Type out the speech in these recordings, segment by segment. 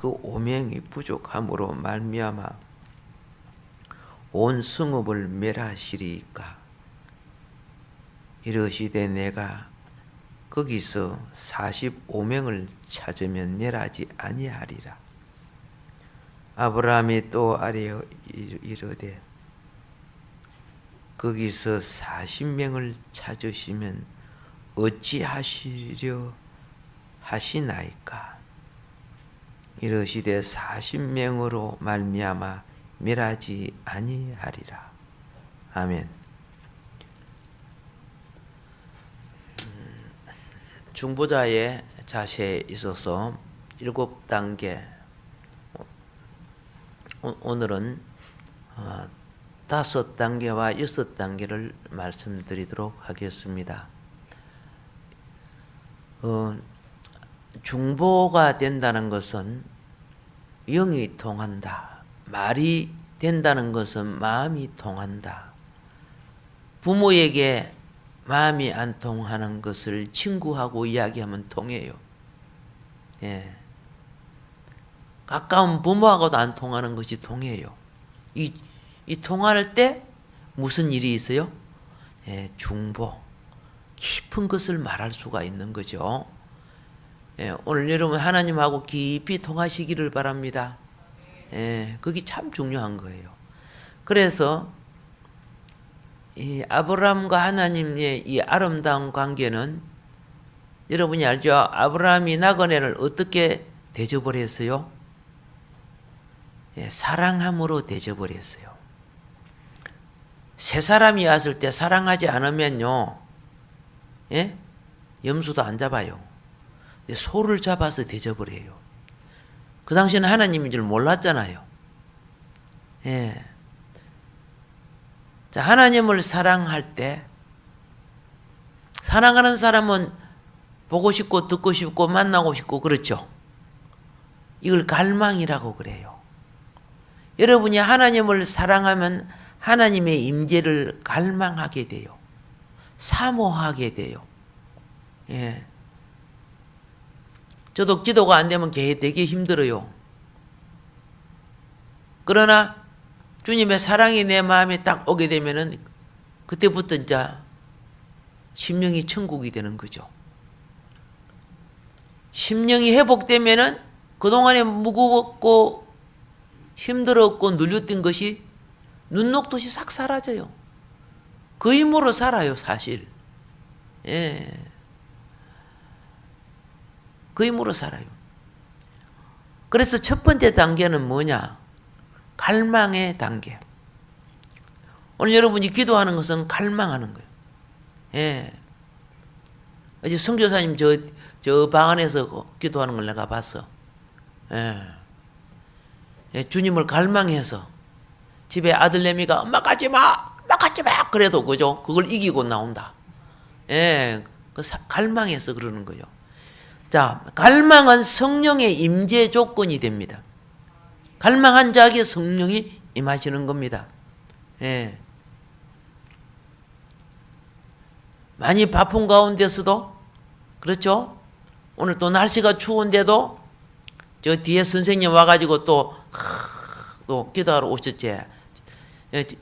그 오명이 부족함으로 말미암아 온 성읍을 멸하시리이까. 이르시되 내가 거기서 45명을 찾으면 멸하지 아니하리라. 아브라함이 또 아뢰어 이르되 거기서 40명을 찾으시면 어찌하시려 하시나이까. 이르시되 40명으로 말미암아 멸하지 아니하리라. 아멘. 중보자의 자세에 있어서 7단계, 오늘은 5단계와 6단계를 말씀드리도록 하겠습니다. 중보가 된다는 것은 영이 통한다. 말이 된다는 것은 마음이 통한다. 부모에게 마음이 안 통하는 것을 친구하고 이야기하면 통해요. 예. 가까운 부모하고도 안 통하는 것이 통해요. 이 통할 때 무슨 일이 있어요? 예, 중보. 깊은 것을 말할 수가 있는 거죠. 예, 오늘 여러분 하나님하고 깊이 통하시기를 바랍니다. 예, 그게 참 중요한 거예요. 그래서 이 아브라함과 하나님의 이 아름다운 관계는 여러분이 알죠? 아브라함이 나그네를 어떻게 대접을했어요? 예, 사랑함으로 대접을했어요. 새 사람이 왔을 때 사랑하지 않으면요, 예? 염소도 안 잡아요. 소를 잡아서 대접을 해요. 그 당시에는 하나님인 줄 몰랐잖아요. 예. 자, 하나님을 사랑할 때, 사랑하는 사람은 보고 싶고 듣고 싶고 만나고 싶고 그렇죠. 이걸 갈망이라고 그래요. 여러분이 하나님을 사랑하면 하나님의 임재를 갈망하게 돼요. 사모하게 돼요. 예. 저도 기도가 안 되면 되게 힘들어요. 그러나 주님의 사랑이 내 마음에 딱 오게 되면은 그때부터 이제 심령이 천국이 되는 거죠. 심령이 회복되면은 그동안에 무거웠고 힘들었고 눌렸던 것이 눈 녹듯이 싹 사라져요. 그 힘으로 살아요, 사실. 예. 그 힘으로 살아요. 그래서 첫 번째 단계는 뭐냐? 갈망의 단계. 오늘 여러분이 기도하는 것은 갈망하는 거예요. 예. 어제 성교사님 저 방 안에서 기도하는 걸 내가 봤어. 예. 예, 주님을 갈망해서 집에 아들내미가 엄마 가지 마! 엄마 가지 마! 그래도 그죠? 그걸 이기고 나온다. 예. 갈망해서 그러는 거예요. 자, 갈망은 성령의 임재 조건이 됩니다. 갈망한 자에게 성령이 임하시는 겁니다. 예. 많이 바쁜 가운데서도, 그렇죠? 오늘 또 날씨가 추운데도, 저 뒤에 선생님 와가지고 또 기도하러 오셨지.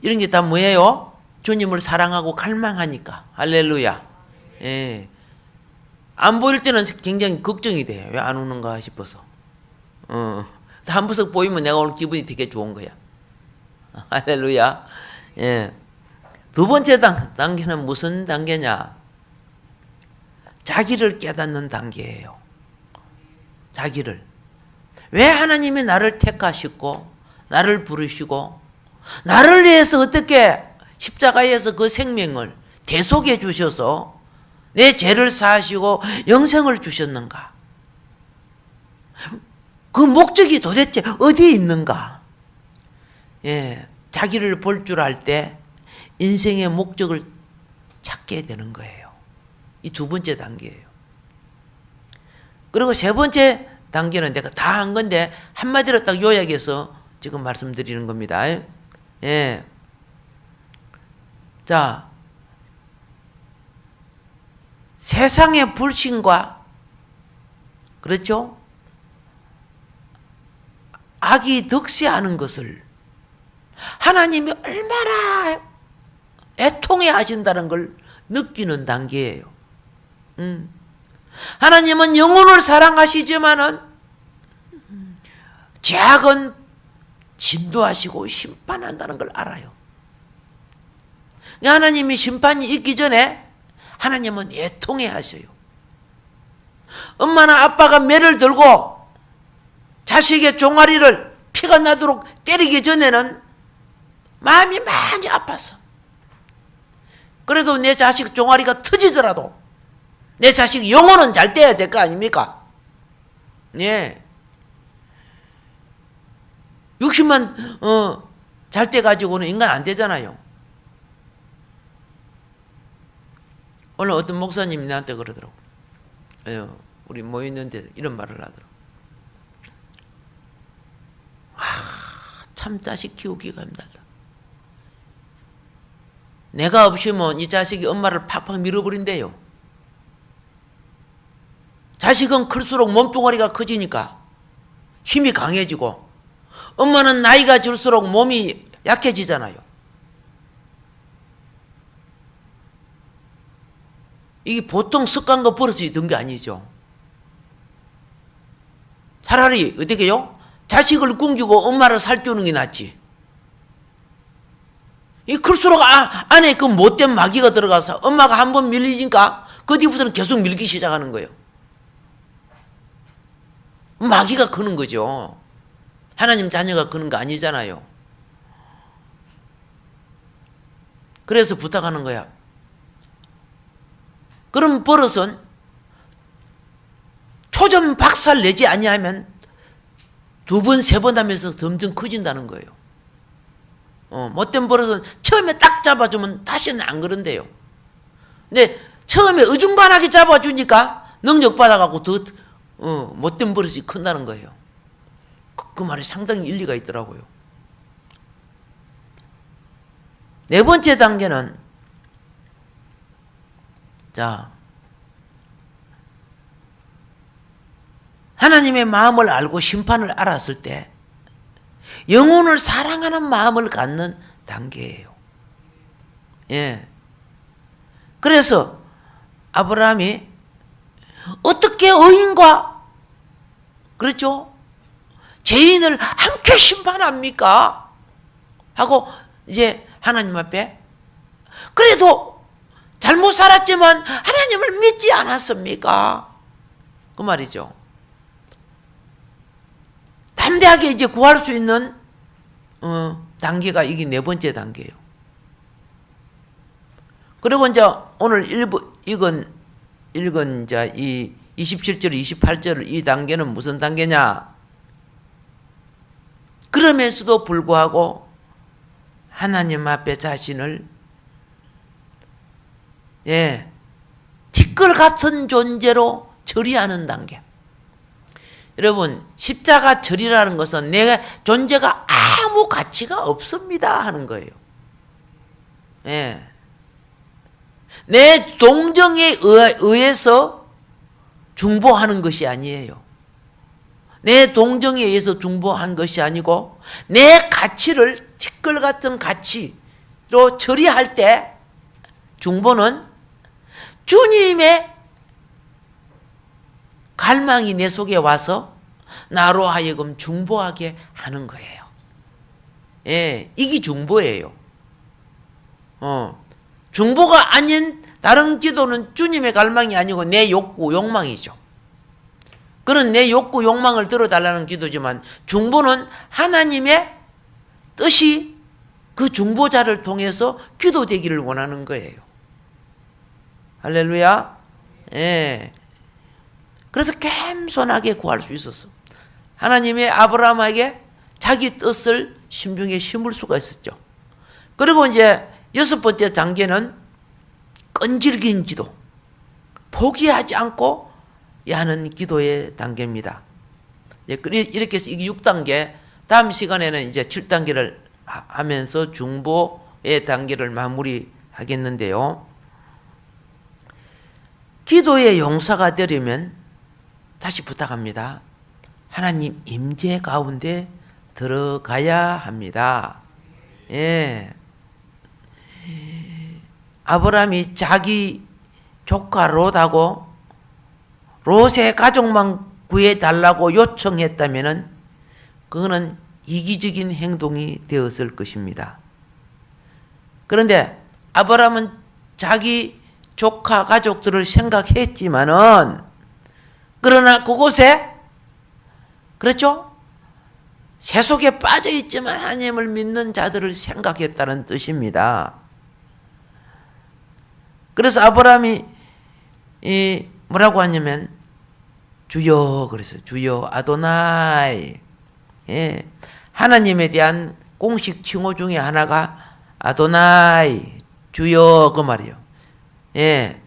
이런 게 다 뭐예요? 주님을 사랑하고 갈망하니까. 할렐루야. 예. 안 보일 때는 굉장히 걱정이 돼요. 왜 안 오는가 싶어서. 한 번씩 보이면 내가 오늘 기분이 되게 좋은 거야. 할렐루야. 예. 두 번째 단계는 무슨 단계냐? 자기를 깨닫는 단계예요. 자기를. 왜 하나님이 나를 택하시고 나를 부르시고 나를 위해서 어떻게 십자가에서 그 생명을 대속해 주셔서 내 죄를 사하시고 영생을 주셨는가? 그 목적이 도대체 어디에 있는가? 예, 자기를 볼 줄 알 때 인생의 목적을 찾게 되는 거예요. 이 두 번째 단계예요. 그리고 세 번째 단계는 내가 다 한 건데 한마디로 딱 요약해서 지금 말씀드리는 겁니다. 예. 자, 세상의 불신과, 그렇죠? 악이 득세하는 것을 하나님이 얼마나 애통해 하신다는 걸 느끼는 단계예요. 하나님은 영혼을 사랑하시지만은 죄악은 진도하시고 심판한다는 걸 알아요. 하나님이 심판이 있기 전에 하나님은 애통해 하셔요. 엄마나 아빠가 매를 들고 자식의 종아리를 피가 나도록 때리기 전에는 마음이 많이 아팠어. 그래도 내 자식 종아리가 터지더라도 내 자식 영혼은 잘 돼야 될 거 아닙니까? 예. 60만 잘 돼 가지고는 인간 안 되잖아요. 오늘 어떤 목사님이 나한테 그러더라고. 우리 모였는데 이런 말을 하더라고. 참 자식 키우기가 힘들다. 내가 없으면 이 자식이 엄마를 팍팍 밀어버린대요. 자식은 클수록 몸뚱아리가 커지니까 힘이 강해지고 엄마는 나이가 들수록 몸이 약해지잖아요. 이게 보통 습관과 버릇이 든 게 아니죠. 차라리 어떻게 해요? 자식을 굶기고 엄마를 살찌우는 게 낫지. 이 클수록 안에 그 못된 마귀가 들어가서 엄마가 한번 밀리니까 그 뒤부터는 계속 밀기 시작하는 거예요. 마귀가 크는 거죠. 하나님 자녀가 크는 거 아니잖아요. 그래서 부탁하는 거야. 그럼 버릇은 초점 박살 내지 아니하면 2번, 3번 하면서 점점 커진다는 거예요. 못된 버릇은 처음에 딱 잡아주면 다시는 안 그런데요. 근데 처음에 어중간하게 잡아주니까 능력 받아갖고 더 못된 버릇이 큰다는 거예요. 그 말이 상당히 일리가 있더라고요. 4번째 단계는 자, 하나님의 마음을 알고 심판을 알았을 때 영혼을 사랑하는 마음을 갖는 단계예요. 예. 그래서 아브라함이 어떻게 의인과 그렇죠? 죄인을 함께 심판합니까? 하고 이제 하나님 앞에 그래도 잘못 살았지만 하나님을 믿지 않았습니까? 그 말이죠. 담대하게 이제 구할 수 있는 단계가 이게 4번째 단계예요. 그리고 이제 오늘 읽은 이제 이 27절, 28절 이 단계는 무슨 단계냐? 그러면서도 불구하고 하나님 앞에 자신을 티끌 같은 존재로 처리하는 단계. 여러분, 십자가 처리라는 것은 내 존재가 아무 가치가 없습니다 하는 거예요. 예. 내 동정에 의해서 중보하는 것이 아니에요. 내 동정에 의해서 중보한 것이 아니고 내 가치를 티끌 같은 가치로 처리할 때 중보는 주님의 갈망이 내 속에 와서 나로 하여금 중보하게 하는 거예요. 예, 이게 중보예요. 중보가 아닌 다른 기도는 주님의 갈망이 아니고 내 욕구, 욕망이죠. 그런 내 욕구, 욕망을 들어달라는 기도지만 중보는 하나님의 뜻이 그 중보자를 통해서 기도되기를 원하는 거예요. 할렐루야. 예. 그래서 겸손하게 구할 수 있었어. 하나님의 아브라함에게 자기 뜻을 심중에 심을 수가 있었죠. 그리고 이제 6번째 단계는 끈질긴 기도, 포기하지 않고 하는 기도의 단계입니다. 이렇게 해서 이게 6단계, 다음 시간에는 이제 7단계를 하면서 중보의 단계를 마무리하겠는데요. 기도의 용사가 되려면 다시 부탁합니다. 하나님 임재 가운데 들어가야 합니다. 예. 아브라함이 자기 조카 롯하고 롯의 가족만 구해달라고 요청했다면 그거는 이기적인 행동이 되었을 것입니다. 그런데 아브라함은 자기 조카 가족들을 생각했지만은 그러나 그곳에 그렇죠? 세속에 빠져 있지만 하나님을 믿는 자들을 생각했다는 뜻입니다. 그래서 아브라함이 뭐라고 하냐면 주여 그랬어요. 주여 아도나이. 예. 하나님에 대한 공식 칭호 중에 하나가 아도나이 주여 그 말이에요. 예.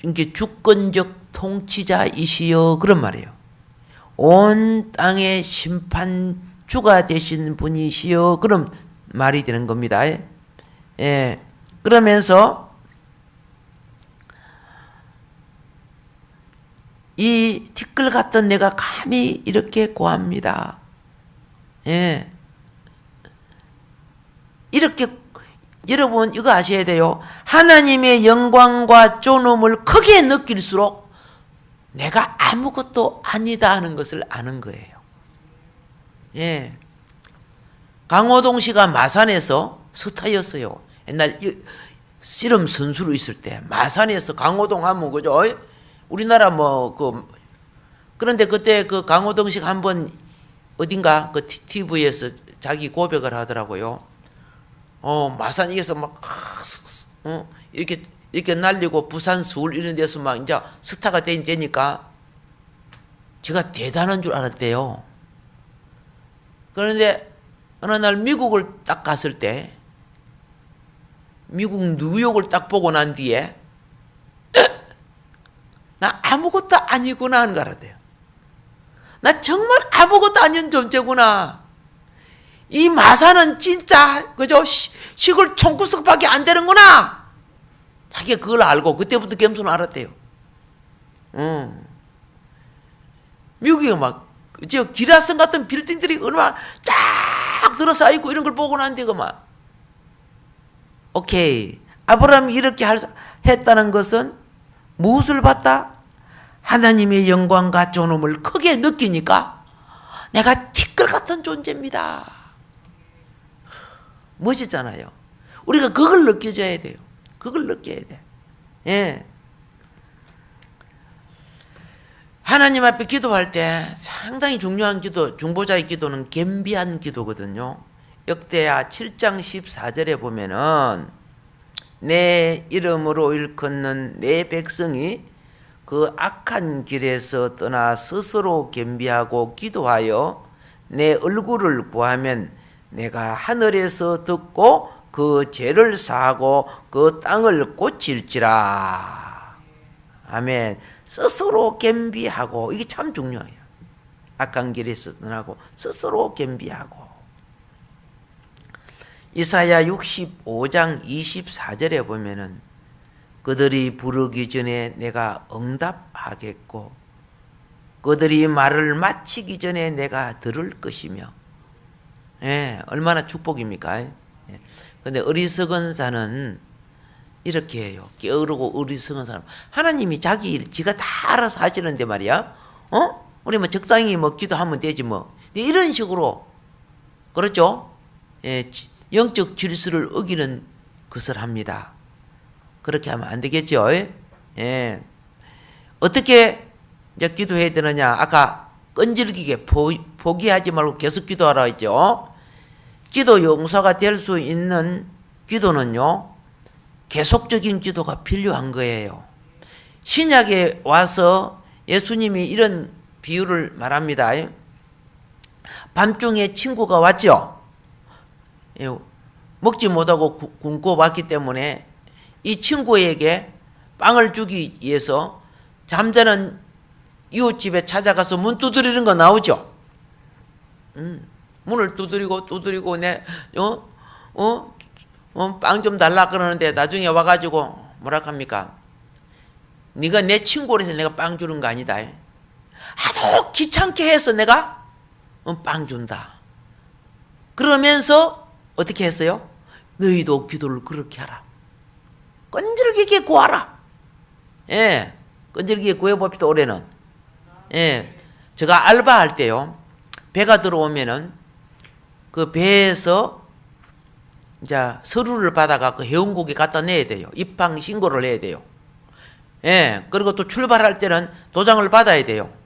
이게 주권적 통치자이시여 그런 말이에요. 온 땅의 심판주가 되신 분이시여 그런 말이 되는 겁니다. 예. 그러면서 이 티끌 같던 내가 감히 이렇게 고합니다. 예. 이렇게 여러분 이거 아셔야 돼요. 하나님의 영광과 존엄을 크게 느낄수록 내가 아무것도 아니다 하는 것을 아는 거예요. 예. 강호동 씨가 마산에서 스타였어요. 옛날 씨름 선수로 있을 때 마산에서 강호동 하면 그죠? 우리나라 그런데 그때 그 강호동 씨가 한번 어딘가 그 TV에서 자기 고백을 하더라고요. 마산 이에서 막 이렇게 날리고 부산 서울 이런 데서 막 이제 스타가 되니까 제가 대단한 줄 알았대요. 그런데 어느 날 미국을 딱 갔을 때 미국 뉴욕을 딱 보고 난 뒤에 나 아무것도 아니구나 하는 거 알았대요. 나 정말 아무것도 아닌 존재구나. 이 마산은 진짜 그죠? 시골 총구석밖에 안 되는구나. 자기가 그걸 알고 그때부터 겸손을 알았대요. 미국에 막 그죠? 기라성 같은 빌딩들이 얼마나 쫙 들어서 있고 이런 걸 보고 난 뒤에 막 오케이. 아브라함이 이렇게 했다는 것은 무엇을 봤다? 하나님의 영광과 존엄을 크게 느끼니까 내가 티끌 같은 존재입니다. 멋있잖아요. 우리가 그걸 느껴줘야 돼요. 그걸 느껴야 돼. 예. 하나님 앞에 기도할 때 상당히 중요한 기도, 중보자의 기도는 겸비한 기도거든요. 역대하 7장 14절에 보면은 내 이름으로 일컫는 내 백성이 그 악한 길에서 떠나 스스로 겸비하고 기도하여 내 얼굴을 구하면 내가 하늘에서 듣고 그 죄를 사하고 그 땅을 고칠지라. 아멘. 스스로 겸비하고 이게 참 중요해요. 악한 길에서 떠나고 스스로 겸비하고. 이사야 65장 24절에 보면은 그들이 부르기 전에 내가 응답하겠고 그들이 말을 마치기 전에 내가 들을 것이며. 예, 얼마나 축복입니까? 예. 근데 어리석은 자는 이렇게 해요. 게으르고 어리석은 사람. 하나님이 자기 일, 지가 다 알아서 하시는데 말이야. 우리 뭐 적당히 뭐 기도하면 되지 뭐. 이런 식으로. 그렇죠? 예, 영적 질서를 어기는 것을 합니다. 그렇게 하면 안 되겠죠? 예. 어떻게 이제 기도해야 되느냐? 아까 끈질기게 포기하지 말고 계속 기도하라 했죠? 기도 용서가 될 수 있는 기도는요, 계속적인 기도가 필요한 거예요. 신약에 와서 예수님이 이런 비유를 말합니다. 밤중에 친구가 왔죠? 먹지 못하고 굶고 왔기 때문에 이 친구에게 빵을 주기 위해서 잠자는 이웃집에 찾아가서 문 두드리는 거 나오죠? 문을 두드리고 빵 좀 달라 그러는데 나중에 와가지고 뭐라 합니까? 네가 내 친구라서 내가 빵 주는 거 아니다. 하도 귀찮게 해서 내가 빵 준다. 그러면서 어떻게 했어요? 너희도 기도를 그렇게 하라. 끈질기게 구하라. 예, 끈질기게 구해봅시다. 올해는. 예, 제가 알바할 때요, 배가 들어오면은 그 배에서 이제 서류를 받아가 그 해운국에 갖다 내야 돼요. 입항 신고를 해야 돼요. 예, 그리고 또 출발할 때는 도장을 받아야 돼요.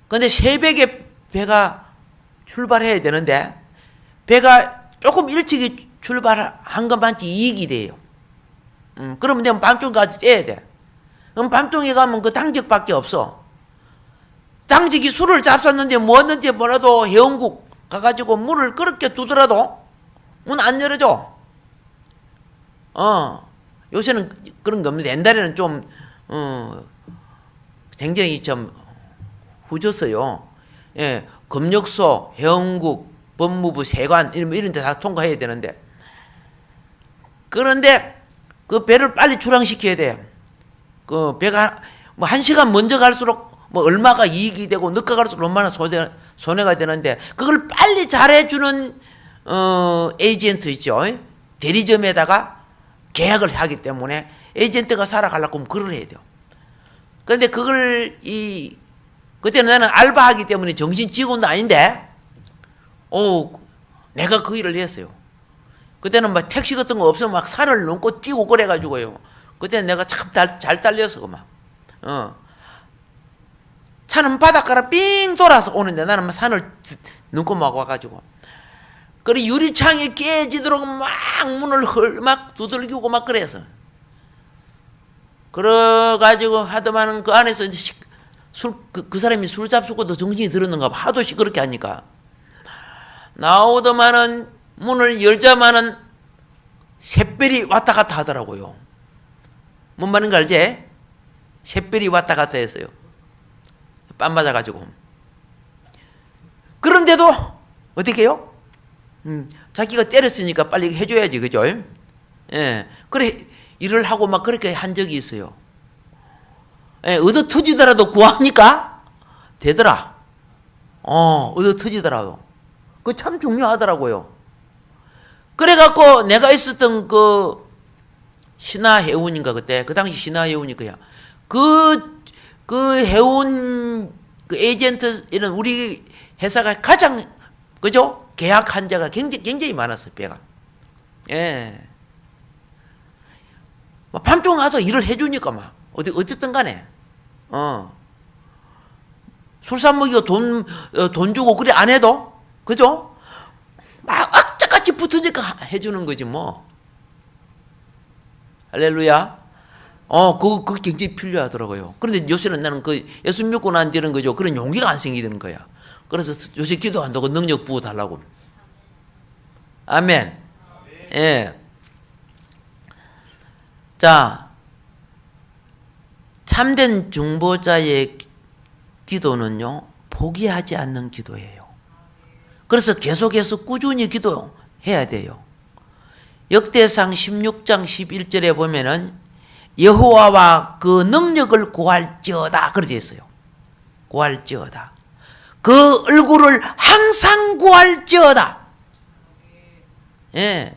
근데 새벽에 배가 출발해야 되는데, 배가 조금 일찍 출발한 것만치 이익이 돼요. 그러면 내가 밤중까지 째야 돼. 그럼 밤중에 가면 그 당직밖에 없어. 당직이 술을 잡쌌는지 뭐였는지 몰라도 해운국 가가지고 문을 그렇게 두더라도 문 안 열어줘. 요새는 그런 거 없는데, 옛날에는 좀, 굉장히 좀 후졌어요. 예, 검역소, 해운국, 법무부, 세관, 이런 데 다 통과해야 되는데. 그런데 그 배를 빨리 출항시켜야 돼. 그 배가 뭐 1시간 먼저 갈수록 뭐 얼마가 이익이 되고, 늦게 갈수록 얼마나 손해가 되는데, 그걸 빨리 잘해주는 에이전트 있죠. 대리점에다가 계약을 하기 때문에 에이전트가 살아가려고 하면 그걸 해야 돼요. 그런데 그걸 그때는 나는 알바하기 때문에 정신 직원도 아닌데, 내가 그 일을 했어요. 그때는 막 택시 같은 거 없으면 막 산을 넘고 뛰고 그래가지고요. 그때는 내가 참 잘 딸렸어, 막. 차는 바닷가로 삥 돌아서 오는데 나는 막 산을 넘고 막 와가지고. 그리고 유리창이 깨지도록 막 문을 막 두들기고 막 그래서. 그래가지고 하더만은 그 안에서 그 사람이 술 잡수고도 정신이 들었는가 봐. 하도 시끄럽게 하니까. 나오더만은 문을 열자마는 샛별이 왔다 갔다 하더라고요. 뭔 말인가 알지? 샛별이 왔다 갔다 했어요. 빰 맞아가지고. 그런데도 어떻게 해요? 자기가 때렸으니까 빨리 해줘야지, 그죠? 예, 그래 일을 하고 막 그렇게 한 적이 있어요. 예, 얻어 터지더라도 구하니까 되더라. 얻어 터지더라도. 그거 참 중요하더라고요. 그래갖고 내가 있었던 그 신화해운인가 그때, 그 당시 신화해운이 그야. 그 해운 그 에이전트 이런 우리 회사가 가장, 그죠? 계약 환자가 굉장히 많았어요, 배가. 예. 밤중 가서 일을 해주니까 막 어쨌든 간에 술사 먹이고 돈 주고 그래 안 해도, 그죠? 막 악착같이 붙으니까 해주는 거지 뭐. 할렐루야. 그거 굉장히 필요하더라고요. 그런데 요새는 나는 그 예수 믿고 난 뒤는 거죠. 그런 용기가 안 생기는 거야. 그래서 요새 기도한다고 능력 부어달라고. 아멘. 예. 자, 참된 중보자의 기도는요, 포기하지 않는 기도예요. 그래서 계속해서 꾸준히 기도해야 돼요. 역대상 16장 11절에 보면은 여호와와 그 능력을 구할지어다 그러져 있어요. 구할지어다. 그 얼굴을 항상 구할지어다. 예.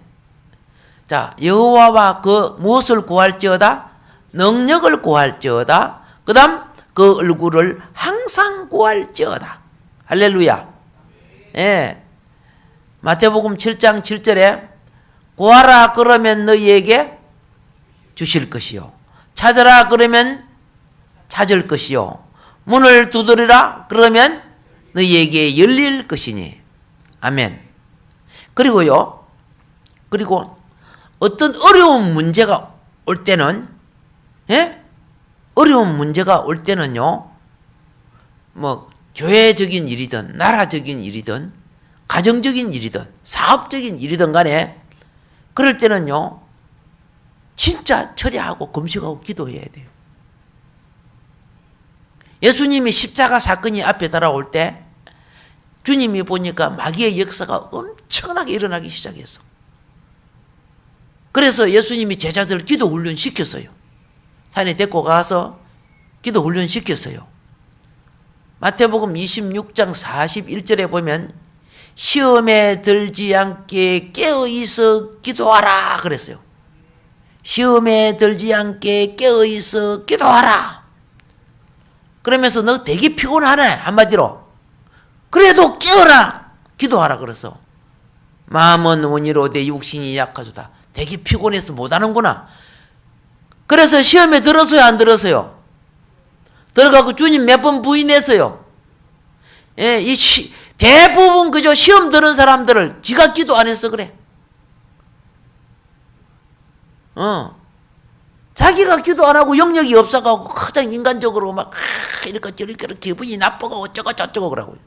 자, 여호와와 그 무엇을 구할지어다? 능력을 구할지어다. 그 다음 그 얼굴을 항상 구할지어다. 할렐루야. 예. 마태복음 7장 7절에 구하라 그러면 너희에게 주실 것이요. 찾으라 그러면 찾을 것이요. 문을 두드리라 그러면 너희에게 열릴 것이니. 아멘. 그리고요. 그리고 어떤 어려운 문제가 올 때는, 예? 어려운 문제가 올 때는요, 뭐, 교회적인 일이든, 나라적인 일이든, 가정적인 일이든, 사업적인 일이든 간에, 그럴 때는요, 진짜 처리하고 금식하고 기도해야 돼요. 예수님이 십자가 사건이 앞에 달아올 때, 주님이 보니까 마귀의 역사가 엄청나게 일어나기 시작했어. 그래서 예수님이 제자들 기도 훈련 시켰어요. 산에 데리고 가서 기도 훈련 시켰어요. 마태복음 26장 41절에 보면 시험에 들지 않게 깨어있어 기도하라 그랬어요. 시험에 들지 않게 깨어있어 기도하라. 그러면서 너 되게 피곤하네 한마디로. 그래도 깨어라 기도하라 그랬어. 마음은 원이로 내 육신이 약하도다. 되게 피곤해서 못하는구나. 그래서 시험에 들었어요 안 들었어요? 들어가고 주님 몇 번 부인했어요. 예, 대부분 그저 시험 들은 사람들을 지가 기도 안 해서 그래. 자기가 기도 안 하고 영역이 없어가고 가장 인간적으로 막 이렇게 저렇게 기분이 나쁘고 어쩌고 저쩌고 그러고요.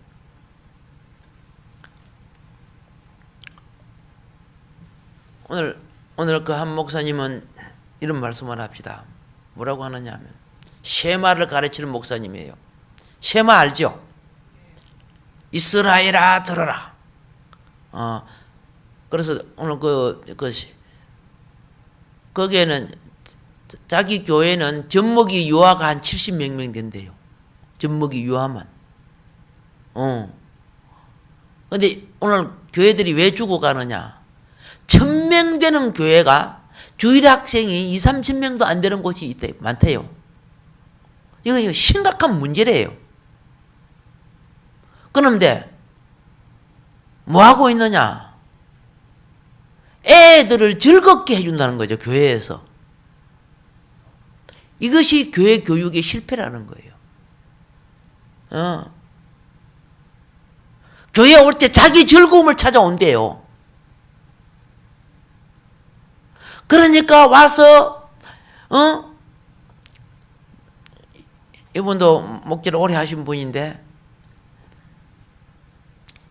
오늘 그 한 목사님은 이런 말씀을 합시다. 뭐라고 하느냐 하면 쉐마를 가르치는 목사님이에요. 쉐마 알죠? 이스라엘아 들어라. 그래서 오늘 거기에는 자기 교회는 젖먹이 유아가 한 70몇 명 된대요. 젖먹이 유아만. 근데 오늘 교회들이 왜 죽어가느냐? 1000명 되는 교회가 주일 학생이 30명도 안 되는 곳이 있대, 많대요. 이거 심각한 문제래요. 그런데 뭐 하고 있느냐? 애들을 즐겁게 해준다는 거죠, 교회에서. 이것이 교회 교육의 실패라는 거예요. 교회 올 때 자기 즐거움을 찾아온대요. 그러니까 와서 이분도 목회를 오래 하신 분인데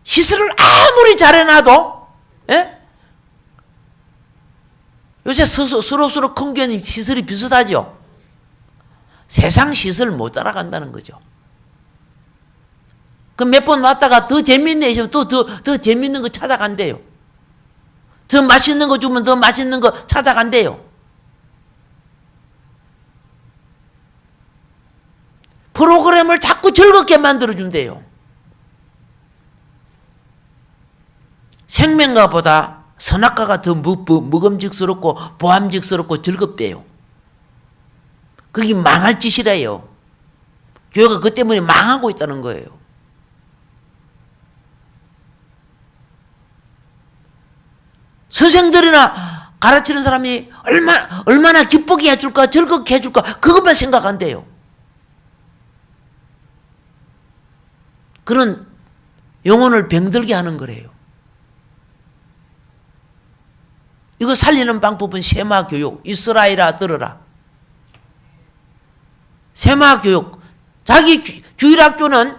시설을 아무리 잘해놔도 요새 서로 큰견이 시설이 비슷하죠. 세상 시설 못 따라간다는 거죠. 그 몇 번 왔다가 더 재밌네 싶으면 더 재밌는 거 찾아간대요. 더 맛있는 거 주면 더 맛있는 거 찾아간대요. 프로그램을 자꾸 즐겁게 만들어준대요. 생명가보다 선악과가 더 먹음직스럽고 보암직스럽고 즐겁대요. 그게 망할 짓이래요. 교회가 그 때문에 망하고 있다는 거예요. 선생들이나 가르치는 사람이 얼마나 기쁘게 해줄까 즐겁게 해줄까 그것만 생각한대요. 그런 영혼을 병들게 하는 거래요. 이거 살리는 방법은 세마 교육. 이스라엘아 들어라. 세마 교육. 자기 주일학교는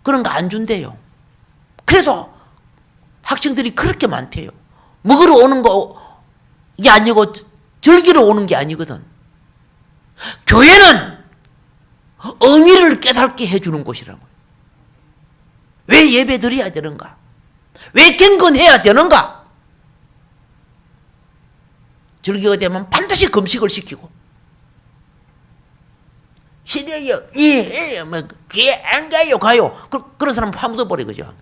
그런 거 안 준대요. 그래도 학생들이 그렇게 많대요. 먹으러 오는 거 이게 아니고 즐기러 오는 게 아니거든. 교회는 의미를 깨닫게 해주는 곳이라고. 왜 예배 드려야 되는가? 왜 경건해야 되는가? 즐기게 되면 반드시 금식을 시키고 싫어요, 교회 안 가요, 가요. 그런 사람 파묻어 버리거죠.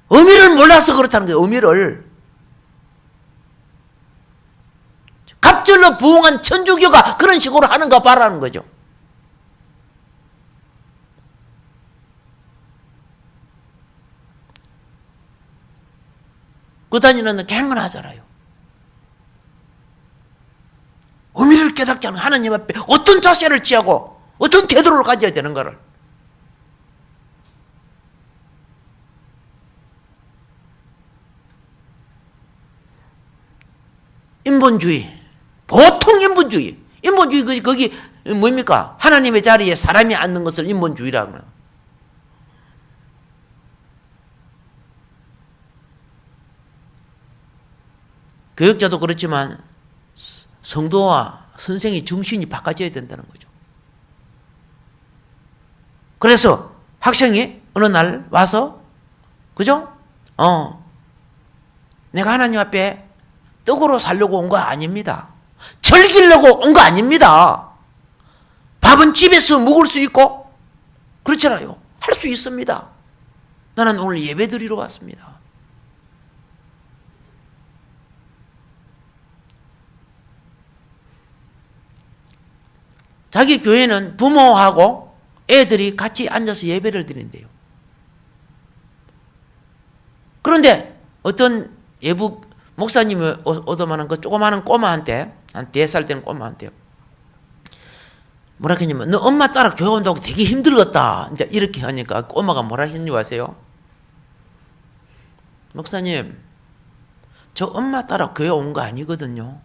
의미를 몰라서 그렇다는 거예요. 의미를. 갑절로 부흥한 천주교가 그런 식으로 하는가 봐라는 거죠. 그 다니는 경건하잖아요. 의미를 깨닫게 하는 하나님 앞에 어떤 자세를 취하고 어떤 태도를 가져야 되는가를. 인본주의. 보통 인본주의. 인본주의 거기 뭡니까? 하나님의 자리에 사람이 앉는 것을 인본주의라고 해요. 교육자도 그렇지만 성도와 선생의 정신이 바꿔져야 된다는 거죠. 그래서 학생이 어느 날 와서 그죠? 내가 하나님 앞에 떡으로 살려고 온 거 아닙니다. 즐기려고 온 거 아닙니다. 밥은 집에서 먹을 수 있고 그렇잖아요. 할 수 있습니다. 나는 오늘 예배 드리러 왔습니다. 자기 교회는 부모하고 애들이 같이 앉아서 예배를 드린대요. 그런데 어떤 예부 목사님이 오더만한 그 조그마한 꼬마한테, 한 4살 된 꼬마한테, 뭐라 했냐면, 너 엄마 따라 교회 온다고 되게 힘들겠다. 이제 이렇게 하니까 꼬마가 뭐라 했는지 아세요? 목사님, 저 엄마 따라 교회 온 거 아니거든요.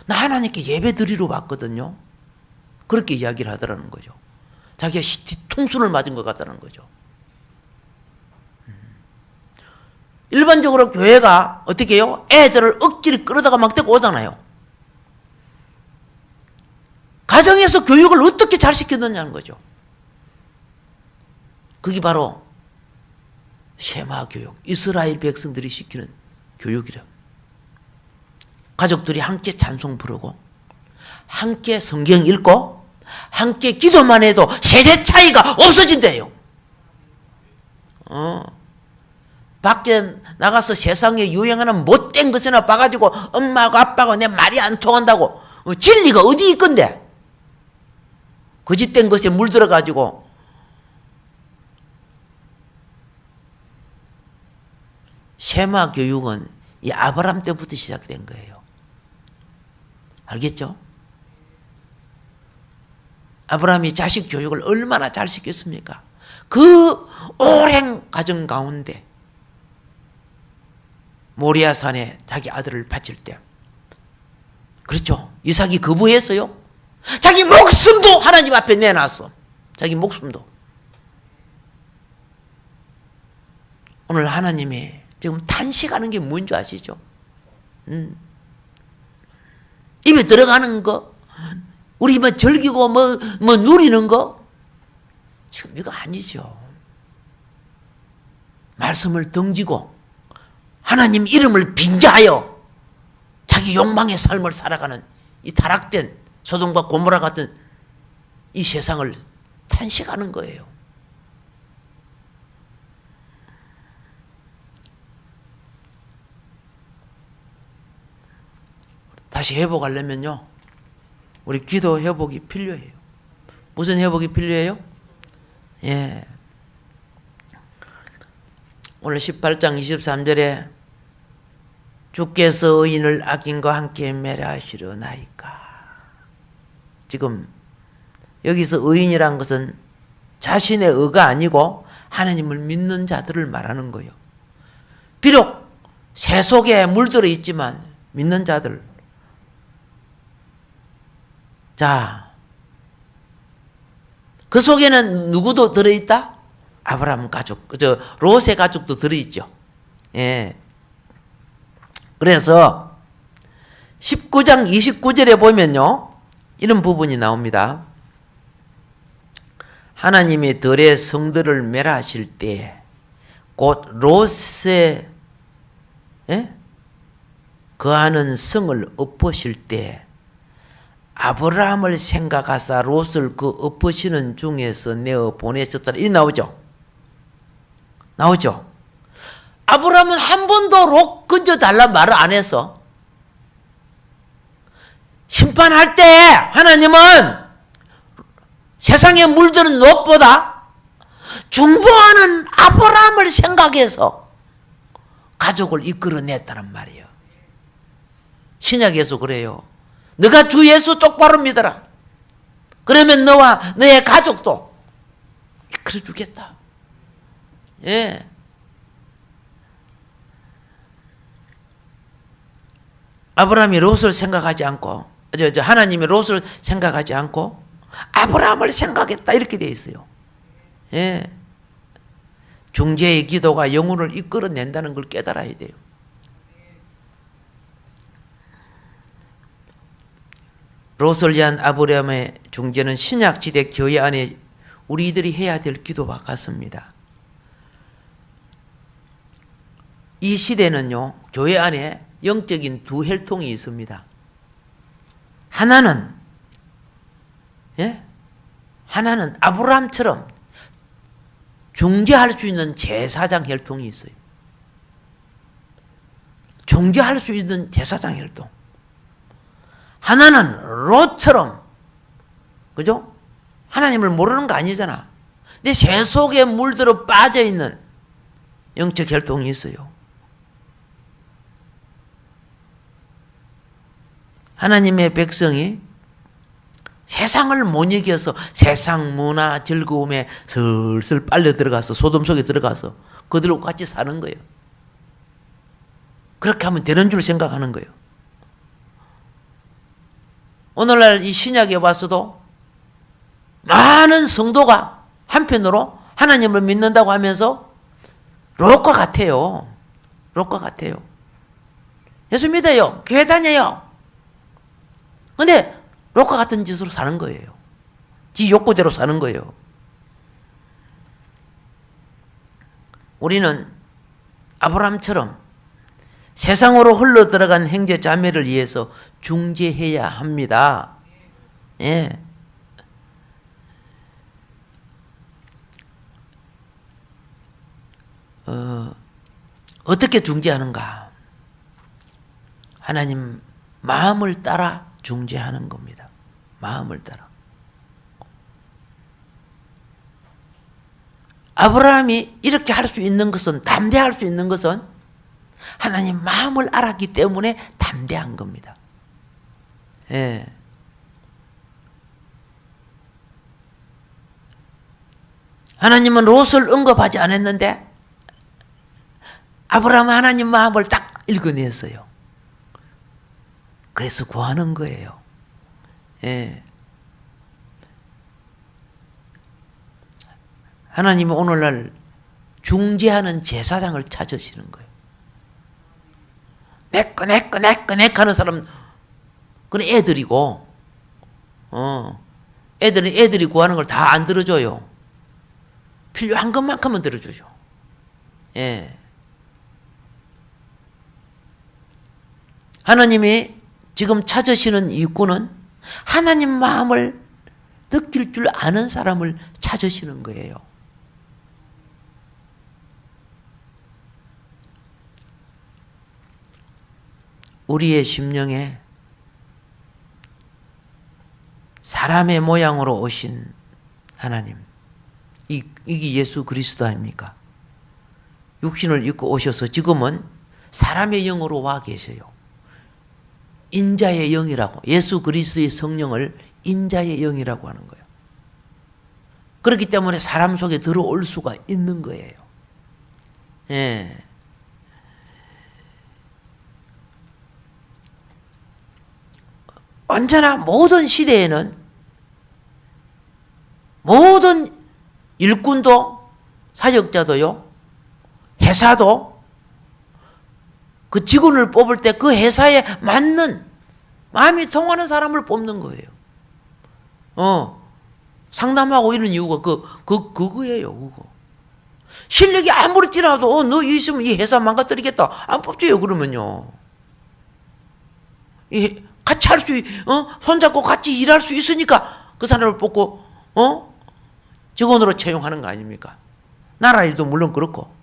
나 하나님께 예배 드리러 왔거든요. 그렇게 이야기를 하더라는 거죠. 자기가 뒤통수를 맞은 것 같다는 거죠. 일반적으로 교회가 어떻게 해요? 애들을 억지로 끌어다가 막 데리고 오잖아요. 가정에서 교육을 어떻게 잘 시켰느냐는 거죠. 그게 바로 쉐마 교육, 이스라엘 백성들이 시키는 교육이라. 가족들이 함께 찬송 부르고 함께 성경 읽고 함께 기도만 해도 세대 차이가 없어진대요. 밖에 나가서 세상에 유행하는 못된 것이나 봐가지고 엄마하고 아빠하고 내 말이 안 통한다고 진리가 어디 있건데 거짓된 것에 물들어가지고 쉐마 교육은 이 아브라함 때부터 시작된 거예요. 알겠죠? 아브라함이 자식 교육을 얼마나 잘 시켰습니까? 그 오랜 가정 가운데 모리아산에 자기 아들을 바칠 때, 그렇죠? 이삭이 거부했어요. 자기 목숨도 하나님 앞에 내놨어. 자기 목숨도. 오늘 하나님이 지금 탄식하는 게 뭔지 아시죠? 입에 들어가는 거, 우리 뭐 즐기고 뭐 누리는 거, 지금 이거 아니죠. 말씀을 던지고 하나님 이름을 빙자하여 자기 욕망의 삶을 살아가는 이 타락된 소돔과 고모라 같은 이 세상을 탄식하는 거예요. 다시 회복하려면요, 우리 기도 회복이 필요해요. 무슨 회복이 필요해요? 예. 오늘 18장 23절에 주께서 의인을 악인과 함께 멸하시려나이까. 지금 여기서 의인이란 것은 자신의 의가 아니고 하나님을 믿는 자들을 말하는 거예요. 비록 새 속에 물들어 있지만 믿는 자들. 자, 그 속에는 누구도 들어있다? 아브라함 가족, 롯의 가족도 들어있죠. 예. 그래서 19장 29절에 보면요, 이런 부분이 나옵니다. 하나님이 들의 성들을 멸하실 때, 곧 롯의 거하는 성을 엎으실 때, 아브라함을 생각하사 롯을 그 엎으시는 중에서 내어 보내셨더라. 이 나오죠? 나오죠? 아브라함은 한 번도 롯 건져달라 말을 안 해서 심판할 때 하나님은 세상에 물드는 롯보다 중보하는 아브라함을 생각해서 가족을 이끌어냈다는 말이에요. 신약에서 그래요. 너가 주 예수 똑바로 믿어라. 그러면 너와 너의 가족도 이끌어주겠다. 예. 아브라함이 롯을 생각하지 않고, 하나님이 롯을 생각하지 않고 아브라함을 생각했다 이렇게 되어 있어요. 예. 중재의 기도가 영혼을 이끌어낸다는 걸 깨달아야 돼요. 롯을 위한 아브라함의 중재는 신약지대 교회 안에 우리들이 해야 될 기도와 같습니다. 이 시대는요, 교회 안에 영적인 두 혈통이 있습니다. 하나는 하나는 아브라함처럼 중재할 수 있는 제사장 혈통이 있어요. 중재할 수 있는 제사장 혈통. 하나는 롯처럼, 그죠? 하나님을 모르는 거 아니잖아. 내 새 속에 물들어 빠져 있는 영적 혈통이 있어요. 하나님의 백성이 세상을 못 이겨서 세상 문화 즐거움에 슬슬 빨려 들어가서 소돔 속에 들어가서 그들과 같이 사는 거예요. 그렇게 하면 되는 줄 생각하는 거예요. 오늘날 이 신약에 와서도 많은 성도가 한편으로 하나님을 믿는다고 하면서 롯과 같아요. 롯과 같아요. 예수 믿어요. 교회 다녀요. 근데 롯과 같은 짓으로 사는 거예요. 지 욕구대로 사는 거예요. 우리는 아브라함처럼 세상으로 흘러 들어간 형제 자매를 위해서 중재해야 합니다. 예. 어떻게 중재하는가? 하나님 마음을 따라 중재하는 겁니다. 마음을 따라. 아브라함이 이렇게 할 수 있는 것은, 담대할 수 있는 것은 하나님 마음을 알았기 때문에 담대한 겁니다. 예. 하나님은 롯을 언급하지 않았는데 아브라함은 하나님 마음을 딱 읽어냈어요. 그래서 구하는 거예요. 예. 하나님은 오늘날 중재하는 제사장을 찾으시는 거예요. 내꺼 하는 사람, 그건 애들이고, 애들이 구하는 걸 다 안 들어줘요. 필요한 것만큼은 들어주죠. 예. 하나님이 지금 찾으시는 일꾼은 하나님 마음을 느낄 줄 아는 사람을 찾으시는 거예요. 우리의 심령에 사람의 모양으로 오신 하나님, 이게 예수 그리스도 아닙니까? 육신을 입고 오셔서 지금은 사람의 영으로 와 계셔요. 인자의 영이라고, 예수 그리스도의 성령을 인자의 영이라고 하는 거예요. 그렇기 때문에 사람 속에 들어올 수가 있는 거예요. 예. 언제나 모든 시대에는 모든 일꾼도 사역자도요, 회사도 그 직원을 뽑을 때 그 회사에 맞는 마음이 통하는 사람을 뽑는 거예요. 상담하고 이런 이유가 그거예요, 그거. 실력이 아무리 뛰어나도 너 있으면 이 회사 망가뜨리겠다. 안 뽑죠, 그러면요. 같이 할 수, 손잡고 같이 일할 수 있으니까 그 사람을 뽑고, 직원으로 채용하는 거 아닙니까? 나라 일도 물론 그렇고.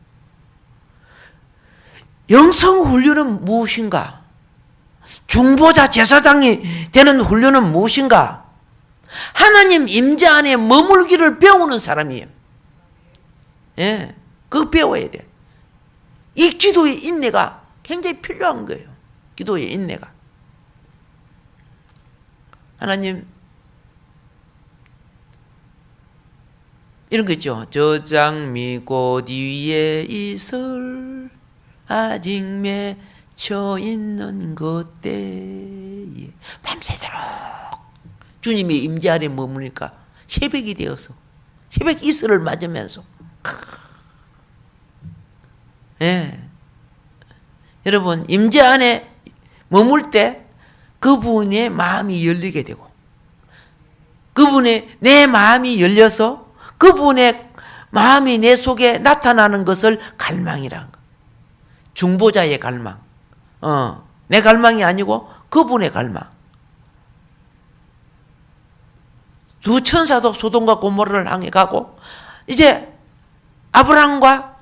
영성 훈련은 무엇인가? 중보자 제사장이 되는 훈련은 무엇인가? 하나님 임재 안에 머물기를 배우는 사람이에요. 예, 그거 배워야 돼. 이 기도의 인내가 굉장히 필요한 거예요. 기도의 인내가. 하나님, 이런 거 있죠. 저장미 꽃 위에 이슬 아직 맺혀 있는 그때에 밤새도록 주님이 임재 안에 머무니까 새벽이 되어서 새벽 이슬을 맞으면서 예. 여러분 임재 안에 머물 때 그분의 마음이 열리게 되고 그분의 내 마음이 열려서 그분의 마음이 내 속에 나타나는 것을 갈망이라는 거. 중보자의 갈망. 내 갈망이 아니고 그분의 갈망. 두 천사도 소돔과 고모라를 향해 가고 이제 아브라함과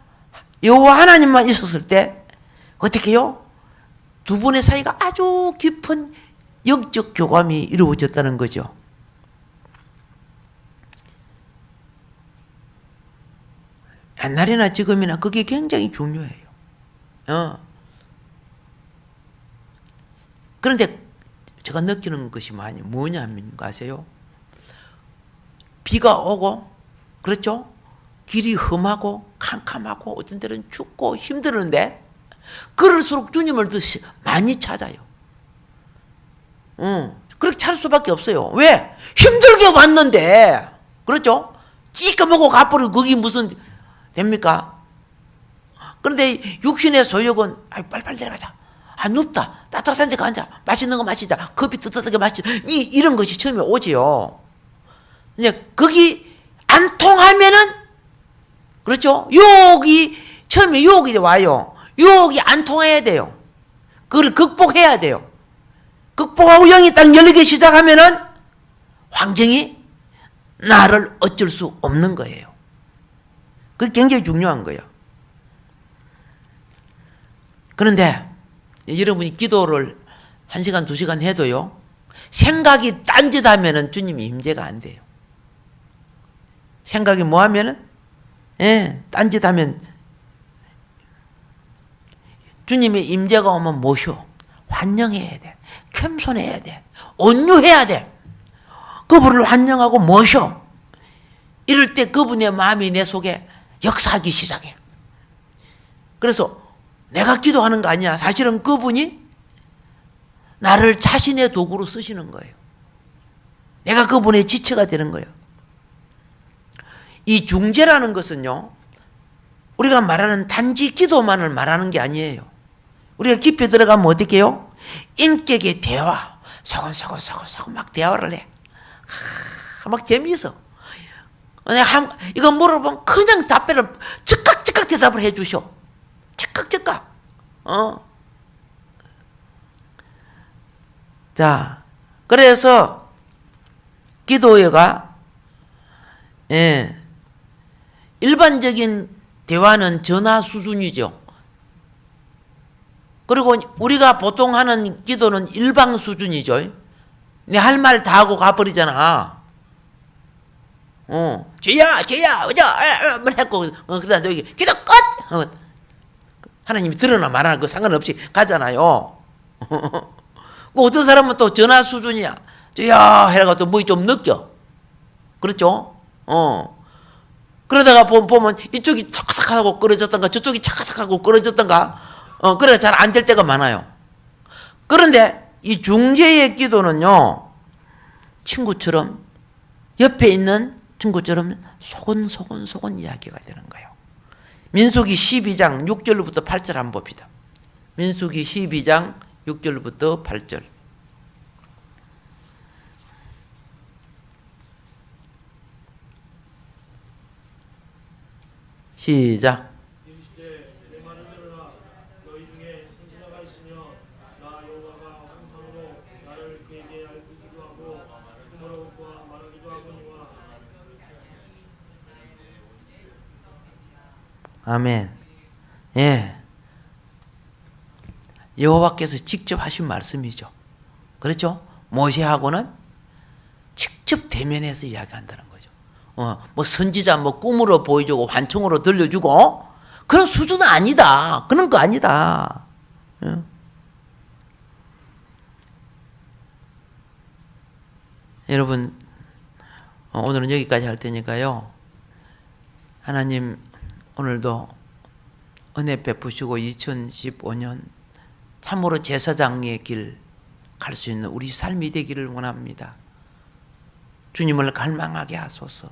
여호와 하나님만 있었을 때 어떻게 해요? 두 분의 사이가 아주 깊은 영적 교감이 이루어졌다는 거죠. 옛날이나 지금이나 그게 굉장히 중요해요. 그런데 제가 느끼는 것이 뭐냐면 아세요? 비가 오고 그렇죠? 길이 험하고 캄캄하고 어떤 때는 춥고 힘드는데 그럴수록 주님을 더 많이 찾아요. 그렇게 찾을 수밖에 없어요. 왜? 힘들게 왔는데 그렇죠? 찌까 먹고 가버리고 거기 무슨 됩니까? 그런데 육신의 소욕은 빨리빨리 내려가자. 눕다. 따뜻한 데 가자. 맛있는 거 마시자. 커피 뜨뜻하게 마시자. 이런 것이 처음에 오지요. 이제 거기 안 통하면은 그렇죠? 유혹이 처음에 유혹이 와요. 유혹이 안 통해야 돼요. 그걸 극복해야 돼요. 극복하고 영이 딱 열리기 시작하면은 환경이 나를 어쩔 수 없는 거예요. 그게 굉장히 중요한 거예요. 그런데 여러분이 기도를 1시간, 2시간 해도요, 생각이 딴짓하면은 주님이 임재가 안 돼요. 생각이 뭐 하면은, 딴짓하면 주님의 임재가 오면 모셔. 환영해야 돼. 겸손해야 돼. 온유해야 돼. 그분을 환영하고 모셔. 이럴 때 그분의 마음이 내 속에 역사하기 시작해. 그래서 내가 기도하는 거 아니야. 사실은 그분이 나를 자신의 도구로 쓰시는 거예요. 내가 그분의 지체가 되는 거예요. 이 중재라는 것은요, 우리가 말하는 단지 기도만을 말하는 게 아니에요. 우리가 깊이 들어가면 어떻게 해요? 인격의 대화, 소곤소곤 막 대화를 해. 막 재미있어. 이거 물어보면 그냥 답변을 즉각 대답을 해 주셔. 즉각. 자, 그래서 기도회가 일반적인 대화는 전화 수준이죠. 그리고 우리가 보통 하는 기도는 일방 수준이죠. 내 할 말 다 하고 가버리잖아. 죄야, 뭐 했고, 그다음 저기 기도 끝. 하나님이 들으나 말하나 그 상관없이 가잖아요. 어떤 사람은 또 전화 수준이야. 죄야 해라가 또 뭐이 좀 느껴. 그렇죠? 그러다가 보면 이쪽이 착착하고 끊어졌던가 저쪽이 착착하고 끊어졌던가 그래 잘 안 될 때가 많아요. 그런데 이 중재의 기도는요, 친구처럼 옆에 있는 친구처럼 소곤소곤 이야기가 되는 거예요. 민수기 12장 6절부터 8절 한번 봅시다. 민수기 12장 6절부터 8절. 시작. 아멘. 예. 여호와께서 직접 하신 말씀이죠. 그렇죠? 모세하고는 직접 대면해서 이야기한다는 거죠. 뭐 선지자 뭐 꿈으로 보여주고 환청으로 들려주고 그런 수준은 아니다. 그런 거 아니다. 예. 여러분, 오늘은 여기까지 할 테니까요. 하나님 오늘도 은혜 베푸시고 2015년 참으로 제사장의 길 갈 수 있는 우리 삶이 되기를 원합니다. 주님을 갈망하게 하소서.